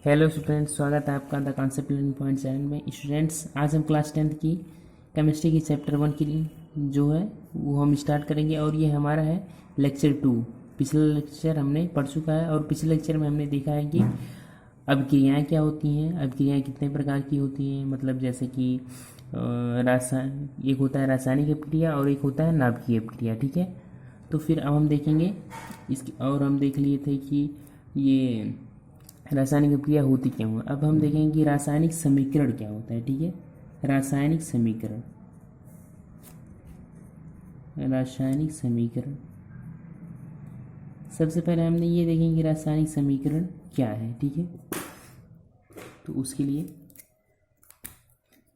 Hello students, स्वागत है आपका the concept learning point channel में। स्टूडेंट्स, आज हम क्लास 10th की केमिस्ट्री की चैप्टर 1 की जो है वो हम स्टार्ट करेंगे और ये हमारा है लेक्चर 2। पिछला लेक्चर हमने पढ़ चुका है और पिछले लेक्चर में हमने देखा है कि अभिक्रियाएँ क्या होती हैं, अभिक्रियाएँ कितने प्रकार की होती हैं। मतलब जैसे कि एक होता है रासायनिक अभिक्रिया और एक होता है नाभिकीय अभिक्रिया। ठीक है, तो फिर अब हम देखेंगे इसकी। और हम देख लिए थे कि ये रासायनिक अभिक्रिया होती क्यों है। अब हम देखेंगे कि रासायनिक समीकरण क्या होता है। ठीक है, रासायनिक समीकरण, रासायनिक समीकरण। सबसे पहले हमने ये देखेंगे कि रासायनिक समीकरण क्या है। ठीक है, तो उसके लिए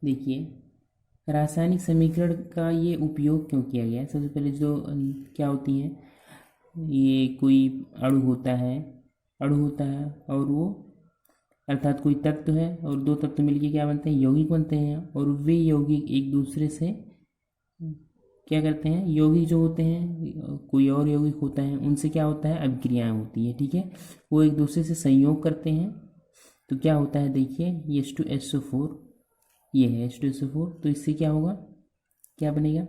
देखिए रासायनिक समीकरण का ये उपयोग क्यों किया गया है। सबसे पहले जो क्या होती हैं, ये कोई अणु होता है और वो अर्थात कोई तत्व है और दो तत्व मिलके क्या बनते हैं, यौगिक बनते हैं। और वे यौगिक एक दूसरे से क्या करते हैं, यौगिक जो होते हैं कोई और यौगिक होता है उनसे क्या होता है, अभिक्रियाएं होती है। ठीक है, वो एक दूसरे से संयोग करते हैं तो क्या होता है, देखिए ये H2SO4, ये है H2SO4, तो इससे क्या होगा, क्या बनेगा,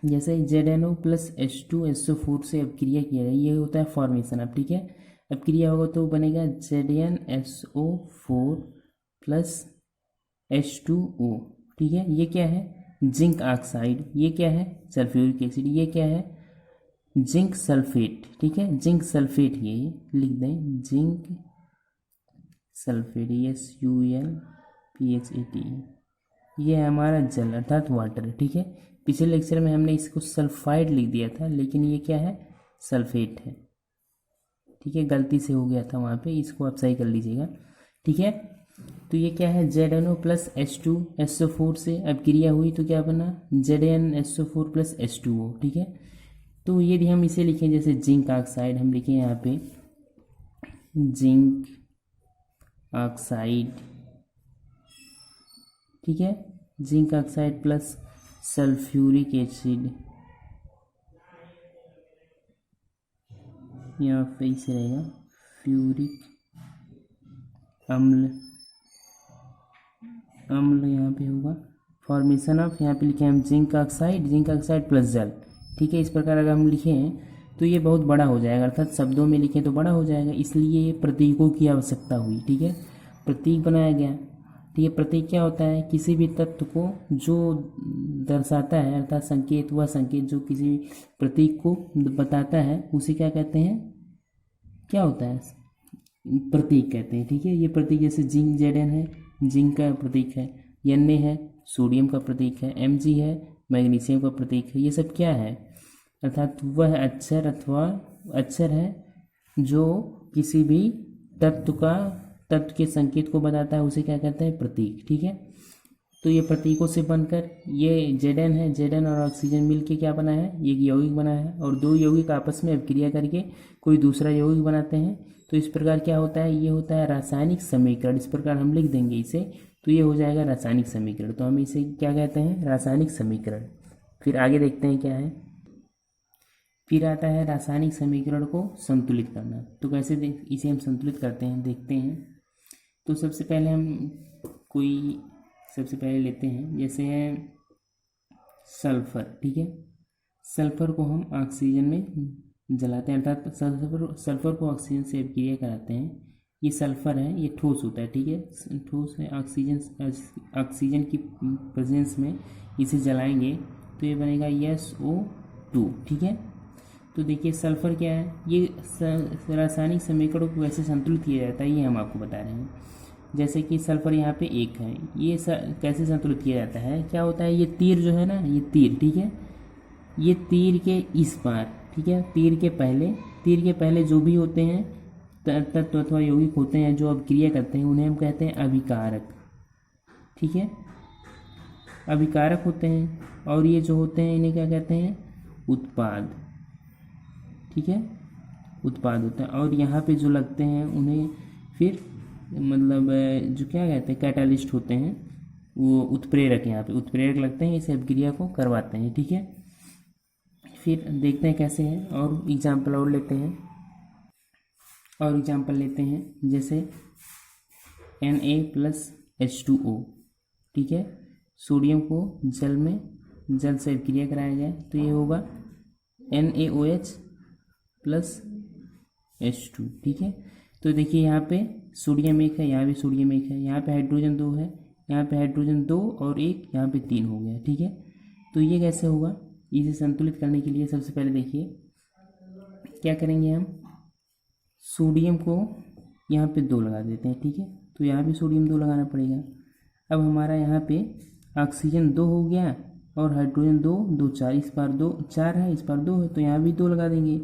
जैसे ZNO प्लस H2SO4 से अभिक्रिया किया जाए, ये होता है फॉर्मेशन। अब ठीक है, अभिक्रिया होगा तो बनेगा ZnSO4 प्लस H2O। ठीक है, ये क्या है, जिंक ऑक्साइड, ये क्या है, सल्फ्यूरिक एसिड, ये क्या है, जिंक सल्फेट। ठीक है, जिंक सल्फेट, ये लिख दें जिंक सल्फेट, SULPHAT, ये है हमारा जल अर्थात वाटर। ठीक है, पिछले लेक्चर में हमने इसको सल्फाइड लिख दिया था लेकिन ये क्या है, सल्फेट है। ठीक है, गलती से हो गया था वहाँ पे, इसको आप सही कर लीजिएगा। ठीक है, तो ये क्या है, ZNO प्लस H2SO4 से अभिक्रिया हुई तो क्या बना, ZnSO4 प्लस H2O। ठीक है, तो यदि हम इसे लिखें जैसे जिंक ऑक्साइड, हम लिखें यहाँ पे जिंक ऑक्साइड। ठीक है, zinc oxide plus sulphuric acid, यहाँ पे इसे रहेगा फ्यूरिक अम्ल, यहाँ पे होगा फॉर्मेशन ऑफ, यहाँ पे लिखे हम जिंक ऑक्साइड प्लस जल। ठीक है, इस प्रकार अगर हम लिखे हैं तो ये बहुत बड़ा हो जाएगा, अर्थात शब्दों में लिखें तो बड़ा हो जाएगा, इसलिए ये प्रतीकों की आवश्यकता हुई। ठीक है, प्रतीक बनाया गया। ठीक है, प्रतीक क्या होता है, किसी भी तत्व को जो दर्शाता है अर्थात संकेत, वह संकेत जो किसी प्रतीक को बताता है उसे क्या कहते हैं, क्या होता है, प्रतीक कहते हैं। ठीक है, ये प्रतीक जैसे जिंक Zn है, जिंक का प्रतीक है, Na है, सोडियम का प्रतीक है, Mg है, मैग्नीशियम का प्रतीक है। ये सब क्या है, अर्थात वह अक्षर है जो किसी भी तत्व के संकेत को बताता है, उसे क्या कहते हैं, प्रतीक। ठीक है, तो ये प्रतीकों से बनकर ये Zn है, Zn और ऑक्सीजन मिलके क्या बना है, एक यौगिक बना है और दो यौगिक आपस में अभिक्रिया करके कोई दूसरा यौगिक बनाते हैं। तो इस प्रकार क्या होता है, ये होता है रासायनिक समीकरण। इस प्रकार हम लिख देंगे इसे, तो ये हो जाएगा रासायनिक समीकरण। तो हम इसे क्या कहते हैं, रासायनिक समीकरण। फिर आगे देखते हैं क्या है, फिर आता है रासायनिक समीकरण को संतुलित करना। तो कैसे इसे हम संतुलित करते हैं, देखते हैं। तो सबसे पहले लेते हैं जैसे है सल्फर। ठीक है, सल्फर को हम ऑक्सीजन में जलाते हैं, अर्थात सल्फर को ऑक्सीजन से अभिक्रिया कराते हैं। ये सल्फर है, ये ठोस होता है। ठीक है, ठोस है, ऑक्सीजन की प्रेजेंस में इसे जलाएंगे तो ये बनेगा SO2। ठीक है, तो देखिए सल्फर क्या है, ये रासायनिक समीकरणों को कैसे संतुलित किया जाता है ये हम आपको बता रहे हैं। जैसे कि सल्फर यहाँ पे एक है, ये कैसे संतुलित किया जाता है, क्या होता है, ये तीर जो है ना, ये तीर, ठीक है, ये तीर के इस पार, ठीक है, तीर के पहले जो भी होते हैं तत्व अथवा यौगिक होते हैं जो अभिक्रिया करते हैं उन्हें हम कहते हैं अभिकारक। ठीक है, अभिकारक होते हैं और ये जो होते हैं इन्हें क्या कहते हैं, उत्पाद। ठीक है, उत्पाद होता है और यहाँ पे जो लगते हैं उन्हें फिर मतलब जो क्या कहते हैं, कैटालिस्ट होते हैं, वो उत्प्रेरक, यहाँ पे उत्प्रेरक लगते हैं, इस अभिक्रिया को करवाते हैं। ठीक है, फिर देखते हैं कैसे है और एग्जाम्पल लेते हैं जैसे Na+H2O, ठीक है। सोडियम को जल से क्रिया कराया जाए तो ये होगा NaOH+H2, ठीक है। तो देखिए यहाँ पे सोडियम 1 है, यहाँ भी सोडियम 1 है, यहाँ पे हाइड्रोजन 2 है, यहाँ पे हाइड्रोजन 2 और 1, यहाँ पे 3 हो गया, ठीक है। तो ये कैसे होगा, इसे संतुलित करने के लिए सबसे पहले देखिए क्या करेंगे, हम सोडियम को यहाँ पे 2 लगा देते हैं, ठीक है। तो यहाँ भी सोडियम 2 लगाना पड़ेगा। अब हमारा यहाँ पे ऑक्सीजन 2 हो गया और हाइड्रोजन 2, 2 4, इस बार 2 4 है, इस बार 2 है, तो यहाँ भी 2 लगा देंगे,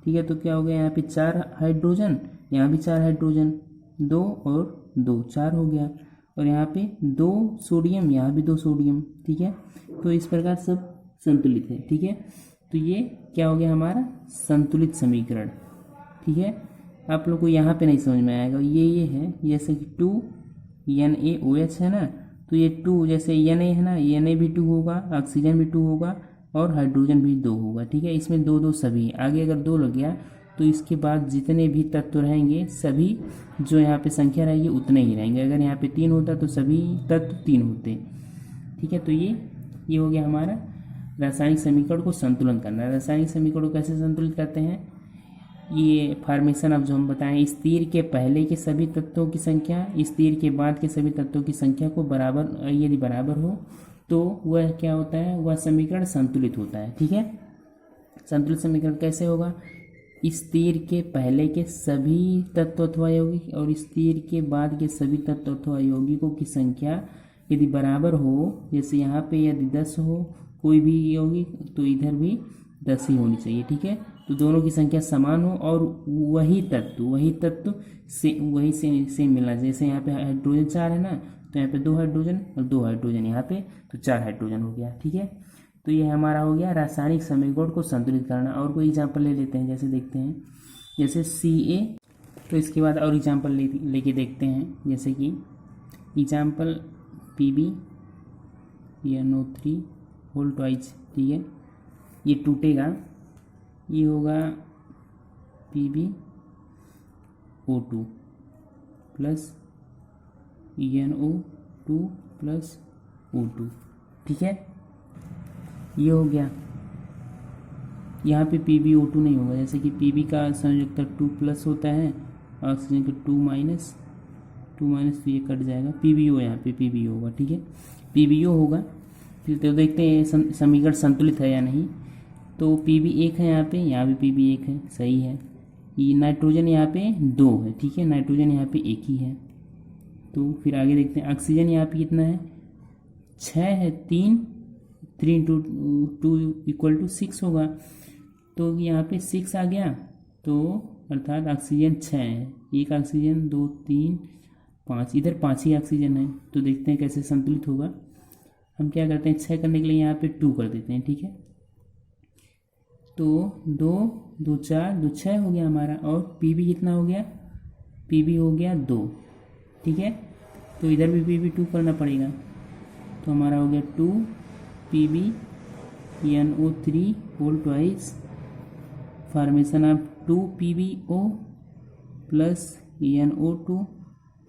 ठीक है। तो क्या हो गया, यहाँ पे 4 हाइड्रोजन, यहाँ भी 4 हाइड्रोजन, 2 और 2 4 हो गया, और यहाँ पे 2 सोडियम, यहाँ भी 2 सोडियम, ठीक है। तो इस प्रकार सब संतुलित है, ठीक है। तो ये क्या हो गया, हमारा संतुलित समीकरण, ठीक है। आप लोग को यहाँ पे नहीं समझ में आएगा, ये है जैसे कि 2 NaOH है ना, तो ये 2 जैसे Na है ना, Na भी 2 होगा, ऑक्सीजन भी 2 होगा और हाइड्रोजन भी 2 होगा, ठीक है। इसमें 2 2 सभी, आगे अगर 2 लग गया तो इसके बाद जितने भी तत्व रहेंगे सभी जो यहाँ पे संख्या रहेगी उतने ही रहेंगे। अगर यहाँ पे 3 होता तो सभी तत्व 3 होते, ठीक है। तो ये हो गया हमारा रासायनिक समीकरण को संतुलन करना। रासायनिक समीकरण को कैसे संतुलित करते हैं, ये फॉर्मेशन अब जो हम बताएं, स्थिर के पहले के सभी तत्वों की संख्या स्थिर के बाद के सभी तत्वों की संख्या को बराबर, यदि बराबर हो तो वह क्या होता है, वह समीकरण संतुलित होता है, ठीक है। संतुलित समीकरण कैसे होगा, स्थिर के पहले के सभी तत्व अथवा यौगिक और स्थिर के बाद के सभी तत्व अथवा यौगिकों की संख्या यदि बराबर हो, जैसे यहाँ पे यदि 10 हो कोई भी यौगिक तो इधर भी 10 ही होनी चाहिए, ठीक है। तो दोनों की संख्या समान हो और वही तत्व से मिलना, जैसे यहाँ पे हाइड्रोजन 4 है ना, तो यहाँ पे 2 हाइड्रोजन और 2 हाइड्रोजन यहाँ पे, तो 4 हाइड्रोजन हो गया, ठीक है। तो ये हमारा हो गया रासायनिक समीकरण को संतुलित करना। और कोई एग्जाम्पल ले लेते हैं, जैसे देखते हैं जैसे Ca, तो इसके बाद और एग्जाम्पल लेके देखते हैं, जैसे कि एग्जाम्पल PbNO3 होल ट्वाइस, ठीक है। ये टूटेगा, ये होगा PbO2 plus NO2 plus O2, ठीक है। ये हो गया, यहाँ पे PbO2 नहीं होगा, जैसे कि Pb का संयोजकता 2 प्लस होता है, ऑक्सीजन का 2 माइनस, तो ये कट जाएगा, PbO यहाँ पे PbO होगा, ठीक है। PbO होगा, फिर तो देखते हैं समीकरण संतुलित है या नहीं। तो Pb 1 है, यहाँ भी Pb 1 है, सही है। ये नाइट्रोजन यहाँ पे 2 है, ठीक है, नाइट्रोजन यहाँ पे 1 ही है। तो फिर आगे देखते हैं, ऑक्सीजन यहाँ पे कितना है, 6 है, 3 × 2 = 6 होगा, तो यहाँ पे 6 आ गया, तो अर्थात ऑक्सीजन 6 है, एक ऑक्सीजन 2 3 5, इधर 5 ही ऑक्सीजन है। तो देखते हैं कैसे संतुलित होगा। हम क्या करते हैं, 6 करने के लिए यहाँ पे 2 कर देते हैं, ठीक है। तो 2 2 4 2 6 हो गया हमारा, और Pb कितना हो गया, Pb हो गया 2, ठीक है। तो इधर भी Pb 2 करना पड़ेगा, तो हमारा हो गया 2 PbNO3 whole twice, formation of 2 PbO plus NO2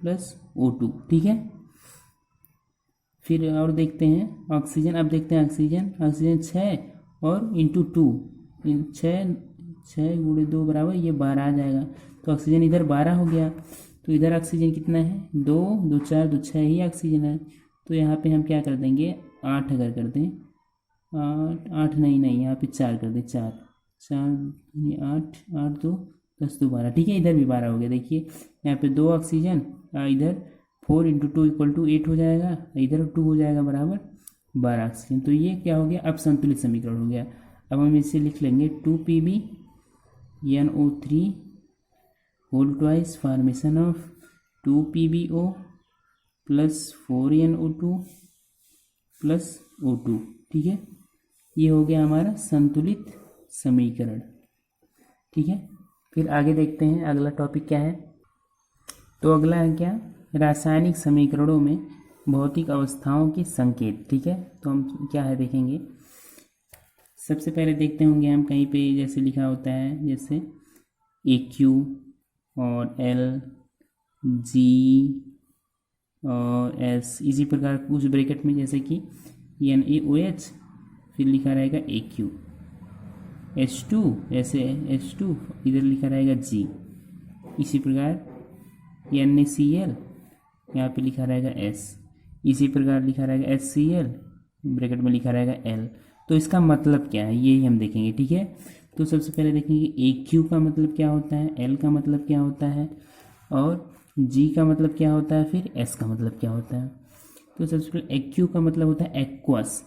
plus O2, ठीक है। फिर और देखते हैं ऑक्सीजन, अब देखते हैं ऑक्सीजन 6 और इंटू 2, 6 × 2 बराबर ये 12 आ जाएगा, तो ऑक्सीजन इधर 12 हो गया। तो इधर ऑक्सीजन कितना है, 2 2 4 2 6 ही ऑक्सीजन है। तो यहाँ पे हम क्या कर देंगे, 8 अगर कर दें, 8 नहीं, यहाँ पे 4 कर दें, 4 8 8 2 10 2 12, ठीक है। इधर भी 12 हो गया, देखिए यहाँ पे 2 ऑक्सीजन, इधर 4 × 2 = 8 हो जाएगा, इधर 2 हो जाएगा, बराबर 12 ऑक्सीजन। तो ये क्या हो गया, अब संतुलित समीकरण हो गया। अब हम इसे लिख लेंगे 2 PbNO3 whole twice, formation of 2 PbO plus 4 NO2 plus O2, ठीक है। ये हो गया हमारा संतुलित समीकरण, ठीक है। फिर आगे देखते हैं अगला टॉपिक क्या है। तो अगला है क्या, रासायनिक समीकरणों में भौतिक अवस्थाओं के संकेत, ठीक है। तो हम क्या है देखेंगे, सबसे पहले देखते होंगे हम कहीं पे जैसे लिखा होता है, जैसे AQ और L G और एस इसी प्रकार कुछ ब्रैकेट में जैसे कि NaOH, फिर लिखा रहेगा AQ, H2 ऐसे H2, इधर लिखा रहेगा G, इसी प्रकार NaCl यहाँ पे लिखा रहेगा S, इसी प्रकार लिखा रहेगा HCl, ब्रैकेट में लिखा रहेगा L। तो इसका मतलब क्या है यही हम देखेंगे, ठीक है। तो सबसे पहले देखेंगे AQ का मतलब क्या होता है, L का मतलब क्या होता है, और G का मतलब क्या होता है, फिर S का मतलब क्या होता है। तो सबसे पहले AQ का मतलब होता है एक्वस,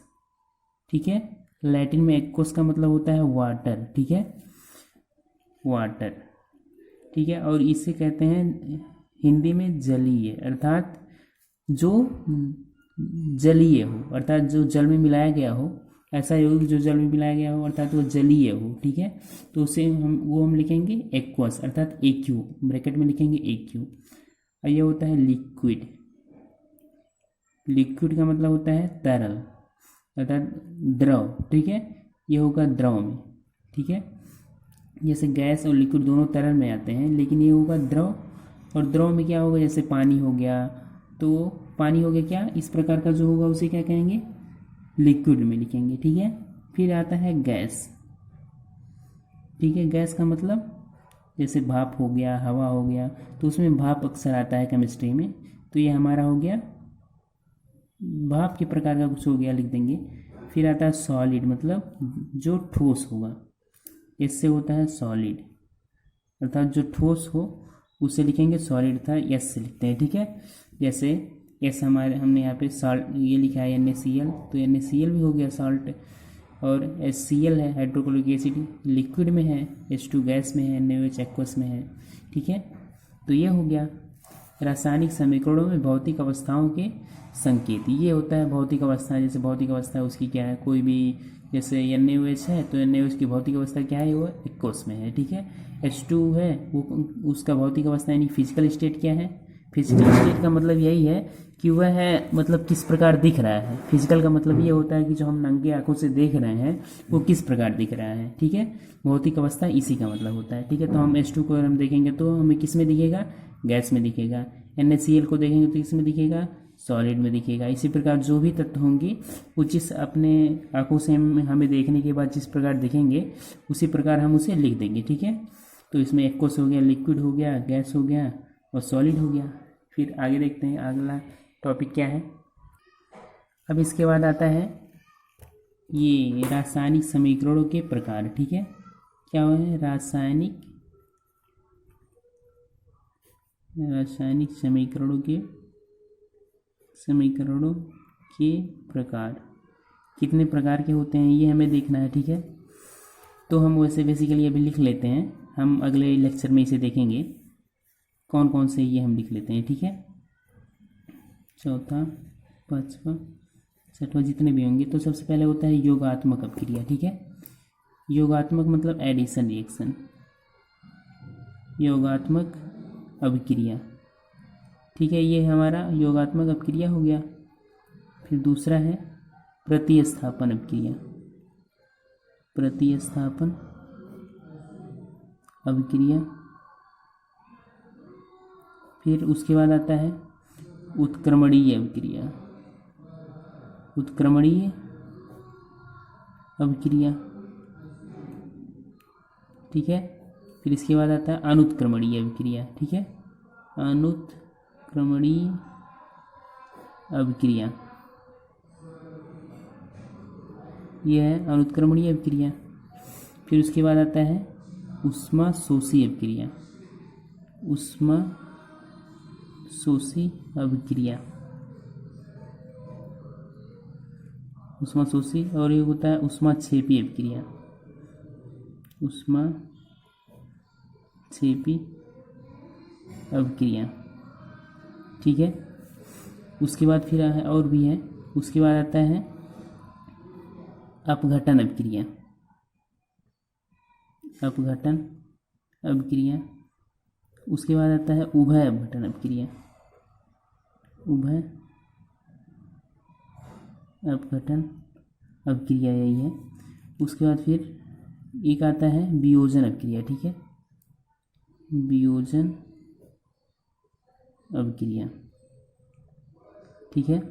ठीक है। लैटिन में एक्वस का मतलब होता है वाटर, ठीक है, वाटर, ठीक है। और इसे कहते हैं हिंदी में जलीय, अर्थात जो जलीय हो, अर्थात जो जल में मिलाया गया हो, ऐसा यौगिक जो जल में मिलाया गया हो अर्थात वो जलीय हो, ठीक है। तो उसे हम लिखेंगे एक्वस, अर्थात AQ, ब्रैकेट में लिखेंगे AQ। और ये होता है लिक्विड, लिक्विड का मतलब होता है तरल अर्थात द्रव, ठीक है, ये होगा द्रव में, ठीक है। जैसे गैस और लिक्विड दोनों तरल में आते हैं, लेकिन ये होगा द्रव, और द्रव में क्या होगा, जैसे पानी हो गया, तो पानी हो गया क्या, इस प्रकार का जो होगा उसे क्या कहेंगे, लिक्विड में लिखेंगे, ठीक है। फिर आता है गैस, ठीक है। गैस का मतलब जैसे भाप हो गया, हवा हो गया, तो उसमें भाप अक्सर आता है केमिस्ट्री में, तो ये हमारा हो गया भाप के प्रकार का कुछ हो गया, लिख देंगे। फिर आता है सॉलिड, मतलब जो ठोस होगा, इससे होता है सॉलिड, अर्थात जो ठोस हो उसे लिखेंगे सॉलिड, था एस से लिखते हैं, ठीक है। जैसे एस हमारे हमने यहाँ पे सॉल्ट ये लिखा है NaCl, तो NaCl भी हो गया सॉल्ट, और HCl है हाइड्रोक्लोरिक एसिड, लिक्विड में है, H2 गैस में है, NaOH एक्वस में है, ठीक है। तो ये हो गया रासायनिक समीकरणों में भौतिक अवस्थाओं के संकेत। ये होता है भौतिक अवस्था, जैसे भौतिक अवस्था उसकी क्या है, कोई भी जैसे NaOH है तो NaOH की भौतिक अवस्था क्या है, वो एक्वस में है, ठीक है। H2 है वो उसका भौतिक अवस्था यानी फिजिकल स्टेट क्या है, फिजिकल स्टेट का मतलब यही है कि वह है मतलब किस प्रकार दिख रहा है। फिजिकल का मतलब ये होता है कि जो हम नंगे आंखों से देख रहे हैं वो किस प्रकार दिख रहा है, ठीक है। भौतिक अवस्था इसी का मतलब होता है, ठीक है। तो हम H2 को अगर हम देखेंगे तो हमें किस में दिखेगा, गैस में दिखेगा। NaCl को देखेंगे तो किस में दिखेगा, सॉलिड में दिखेगा। इसी प्रकार जो भी तत्व होंगे वो जिस अपने आंखों से हमें देखने के बाद जिस प्रकार दिखेंगे उसी प्रकार हम उसे लिख देंगे, ठीक है। तो इसमें एक्वस हो गया, लिक्विड हो गया, गैस हो गया और सॉलिड हो गया। फिर आगे देखते हैं अगला टॉपिक क्या है। अब इसके बाद आता है ये रासायनिक समीकरणों के प्रकार, ठीक है। क्या है, रासायनिक समीकरणों के प्रकार कितने प्रकार के होते हैं ये हमें देखना है, ठीक है। तो हम वैसे बेसिकली अभी लिख लेते हैं, हम अगले लेक्चर में इसे देखेंगे कौन कौन से ये हम लिख लेते हैं, ठीक है। चौथा, पाँचवा, छठवां जितने भी होंगे। तो सबसे पहले होता है योगात्मक अपक्रिया, ठीक है। योगात्मक मतलब एडिशन रिएक्शन, योगात्मक अभिक्रिया, ठीक है। ये हमारा योगात्मक अपक्रिया हो गया। फिर दूसरा है प्रतिस्थापन अपक्रिया, प्रतिस्थापन अभिक्रिया। फिर उसके बाद आता है उत्क्रमणीय अभिक्रिया, उत्क्रमणीय अभिक्रिया, ठीक है। फिर इसके बाद आता है अनुत्क्रमणीय अभिक्रिया, ठीक है, अनुत्क्रमणीय अभिक्रिया, यह है अनुत्क्रमणीय अभिक्रिया। फिर उसके बाद आता है ऊष्मा शोषी अभिक्रिया, ऊष्मा शोषी अभिक्रिया, ऊष्मा शोषी। और ये होता है ऊष्मा क्षेपी अभिक्रिया, ऊष्मा क्षेपी अभिक्रिया, ठीक है। उसके बाद फिर है और भी है, उसके बाद आता है अपघटन अभिक्रिया, अपघटन अभिक्रिया। उसके बाद आता है उभय अपघटन अभिक्रिया, उभय अपघटन अभिक्रिया यही है। उसके बाद फिर एक आता है वियोजन अभिक्रिया, ठीक है, वियोजन अभिक्रिया, ठीक है।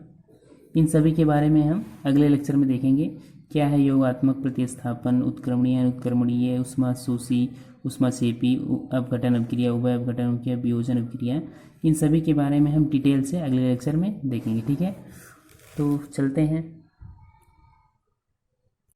इन सभी के बारे में हम अगले लेक्चर में देखेंगे। क्या है योगात्मक प्रतिस्थापन, उत्क्रमणीय अनुत्क्रमणीय, ऊष्माशोषी, ऊष्माक्षेपी, अपघटन अभिक्रिया, उभय अपघटन अभिक्रिया, वियोजन अभिक्रिया, इन सभी के बारे में हम डिटेल से अगले लेक्चर में देखेंगे। ठीक है, तो चलते हैं।